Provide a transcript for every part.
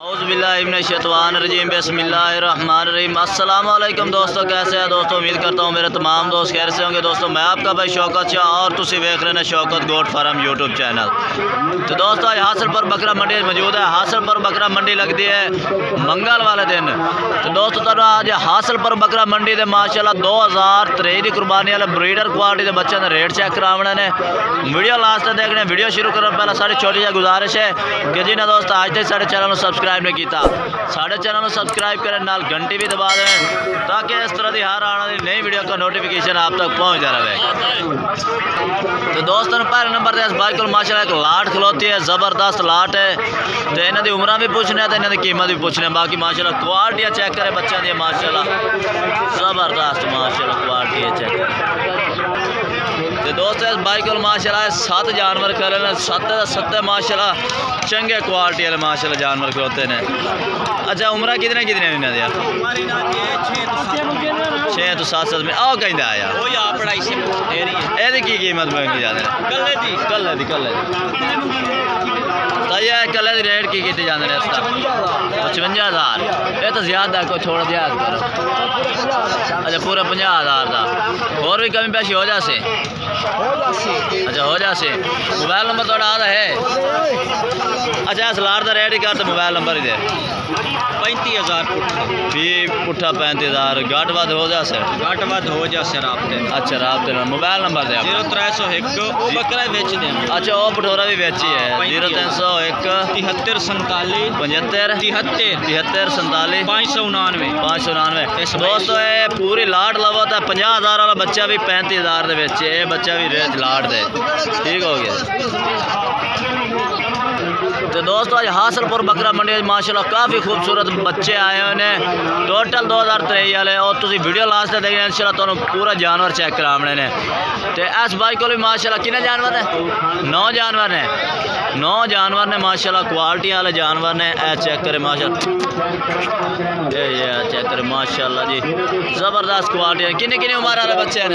औज़ुबिल्लाहिमिनश्शैतानिर्रजीम बिस्मिल्लाहिर्रहमानिर्रहीम। अस्सलाम वालेकुम दोस्तों, कैसे हैं दोस्तों? उम्मीद करता हूँ मेरे तमाम दोस्त खैर से होंगे। दोस्तों मैं आपका भाई शौकत शाह और तुसी देख रहे हैं Shaukat goat farm YouTube channel. तो दोस्तों आज हासिलपुर बकरा मंडी मौजूद है। हासिलपुर बकरा मंडी लगती है मंगल वाले दिन। तो दोस्तों आज हासिलपुर बकरा मंडी के माशाल्लाह 2023 की कुर्बानी वाले ब्रीडर क्वालिटी के बच्चों के रेट चेक कराने ने। वीडियो लास्ट तक देखने। वीडियो शुरू करने पहले सारी छोटी जी गुजारिश है कि जिन्हें दोस्त आज तक साढ़े चैनल को सब्सक्राइब नहीं किया, साढ़े चैनल को सब्सक्राइब करें, नाल घंटी भी दबा दें ताकि इस तरह की हर आने वाली नई वीडियो का नोटिफिकेशन आप तक पहुँच रहे। तो दोस्तों पहले नंबर पर इस बाइक को माशाल्लाह एक लाट खलोती है, ज़बरदस्त लाट है। तो इन्हों की उम्र भी पूछने तो इन्हों की कीमत भी पूछने। बाकी माशाल्लाह क्वालिटी चेक करें बच्चों की माशाल्लाह ज़बरदस्त माशाल्लाह क्वालिटी चेक करें। तो दोस्तों इस बाइक को माशाल्लाह 7 जानवर खड़े हैं, 7 माशाल्लाह चंगे क्वालिटी वाले माशाल्लाह जानवर खड़ोते हैं। अच्छा उम्र कितने इन्होंने दिया? 6 तो 7 में आओ कहीं आया की कीमत मंगी जाते कल्ले दी कल्ले की रेट की जाते हैं? 55,000। ये तो ज़्यादा को छोड़ दिया करो। अच्छा पूरा 50,000 का और भी कमी पैसे हो जासे? अच्छा हो जासे। मोबाइल नंबर थोड़ा आता है? अच्छा इस लाट का रेट ही कर तो मोबाइल नंबर ही दे। 35,000 भी पुट्ठा 35,000 घट वध हो जासे? घट वध हो जासे राबते। अच्छा राबते मोबाइल नंबर दे 0301 बकरा बेच देना। अच्छा वो पठोरा भी बेची है 0301 73 47 75 73 47 599। दोस्तों ये पूरी लाट लवो था 50,000 वाला बच्चा भी 35,000 के बेचे। ये बच्चा भी रेट लाट दे ठीक हो गया। तो दोस्तों आज हासिलपुर बकरा मंडी माशाल्लाह काफ़ी खूबसूरत बच्चे आए हुए हैं। टोटल 2023 वाले और तुम वीडियो लास्ट तक देखना इंशाल्लाह तुहानू पूरा जानवर चेक कराने ने। तो इस बाइक को भी माशाल्लाह कितने जानवर है? 9 जानवर ने। 9 जानवर ने माशाल्लाह क्वालिटी वाले जानवर ने। ए चेक करें माशाल्लाह, ये चेक करें माशाल्लाह जी ज़बरदस्त क्वालिटी है। किन्नी उम्र वाले बच्चे हैं?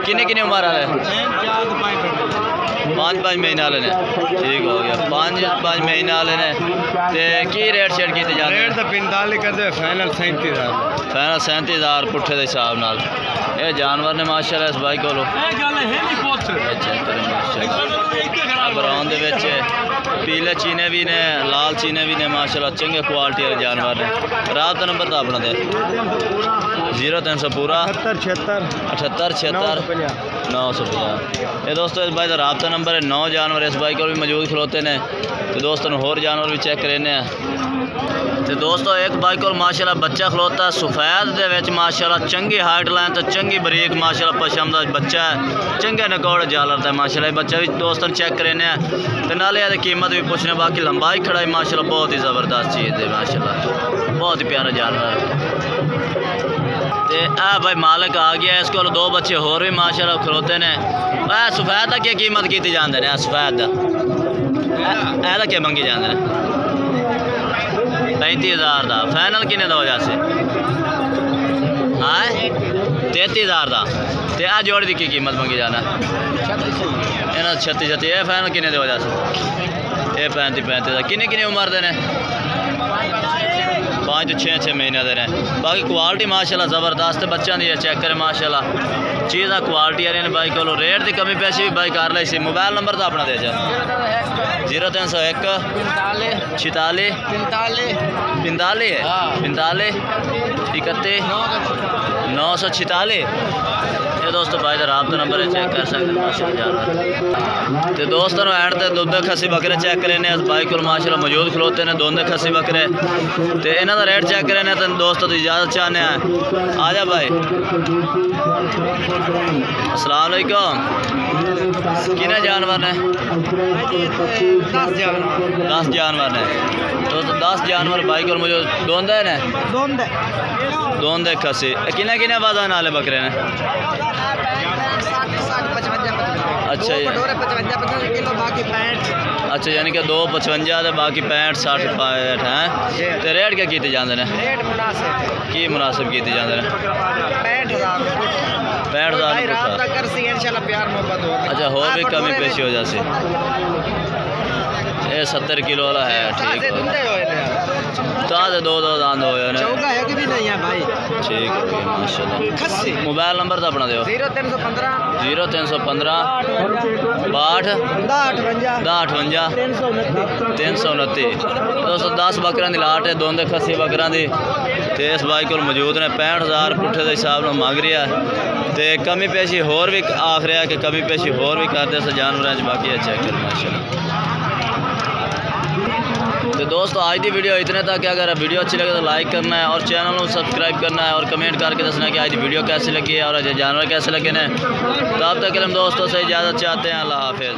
किन्नी उम्र वाले? 5 महीने वाले ने ठीक हो गया। 5 महीने वाले ने। तो की रेट शेट की जाते? रेट तो 45 कर दे, फाइनल 37,000। फाइनल 37,000 पुट्ठे के हिसाब नाल। ये जानवर ने माशाल्लाह इस बाइक को ब्राउन दे विच पीले चीने भी ने, लाल चीने भी ने माशाल्लाह चंगे क्वालिटी वाले जानवर ने। रात नंबर तो अपना दे 0300 पूरा 78 76 950। ये दोस्तों इस बाइक का राबता नंबर है। 9 जानवर इस बाइक पर भी मौजूद खलोते हैं। तो दोस्तों होर जानवर भी चेक करें। तो दोस्तों एक बाइक और माशाल्लाह बच्चा खलोता है सफ़ैद दे विच माशाल्लाह चंगी हाइट लाइन तो चंगी बरीक माशाल्लाह पशम का बच्चा है, चंगे नकौड़ जालर है माशाल्लाह। बच्चा भी दोस्तों चेक करें तो नाले ये कीमत भी पूछने। बाकी लंबाई खड़ाई माशाल्लाह बहुत ही ज़बरदस्त चीज़ है माशाल्लाह, बहुत ही प्यारा जानवर। तो आ भाई मालिक आ गया, इसको 2 बच्चे होर भी माशाल्लाह खलोते ने। सफ़ैद का क्या कीमत की जाते हैं? सफ़ैद का क्या मंगी जाते हैं? 35,000 का। फाइनल किन्ने दा हो जासे? हाँ 33,000 का। तो आ जोड़ी की कीमत मंगी जाना? 36 ये फाइनल किन्ने दे हो जासे? ये 35,000। किन्नी उम्र दे ने? 5 तो 6 महीने दे रहे। बाकी क्वालिटी माशाल्लाह ज़बरदस्त बच्चों की चेक करें माशाल्लाह चीज़ा क्वालिटी आ रही बाइक को। रेट की कमी पैसे भी बाइक कर ली सी। मोबाइल नंबर तो अपना दे जा 0301 46 45 31 946। ये दोस्तों भाई का राबता नंबर है, चेक कर सकते हैं माशाल्लाह। तो दोस्तों एंड तक दुध खसी बकरे चेक करें। इस बाइक को माशाल्लाह मौजूद खलोते हैं दुध खसी बकरे। तो इन्हों का रेट चेक करें तो दोस्तों तो इजाज़त चाहते हैं। आ जा भाई अस्सलाम वालेकुम। कितने जानवर ने? 10 जानवर ने। तो 10 जानवर बाइक और मुझे दोंदे ने दोंदे खसी। किन्ने वजन वाले बकरे ने? अच्छा 55 किलो बाकी 65। अच्छा यानी कि 2 55 बाकी 65 60 65 हैं। तो रेट क्या किए जाते हैं? रेट मुनासिब की मुनासिब किए जाते हैं? 65,000। अच्छा हो भी कमी पेशी हो जाती। ये 70 किलो वाला है ठीक है। ताज़े दो दांद हो ने चौका है कि भी नहीं है भाई। ठीक है भैया माशाल्लाह। खस्सी मोबाइल नंबर तो अपना दो 0315 0315 62 58 329। दोस्तों 10 बकरियां की लाट है, दोंदे खस्सी बकरियां की ते इस भाई को मौजूद ने 65,000 पुट्ठे के हिसाब में मंग रहा है तो कमी पेशी होर भी आख रहा है कि कमी पेशी होर भी करते से जानवरों बाकी है चेक कर माशाल्लाह। तो दोस्तों आज की वीडियो इतने तक है। अगर वीडियो अच्छी लगे तो लाइक करना है और चैनल को सब्सक्राइब करना है और कमेंट करके दसना है कि आज की वीडियो कैसी लगी है और आज जानवर कैसे लगे हैं। तब तक के लिए हम दोस्तों से इजाज़त चाहते हैं। अल्लाह हाफिज़।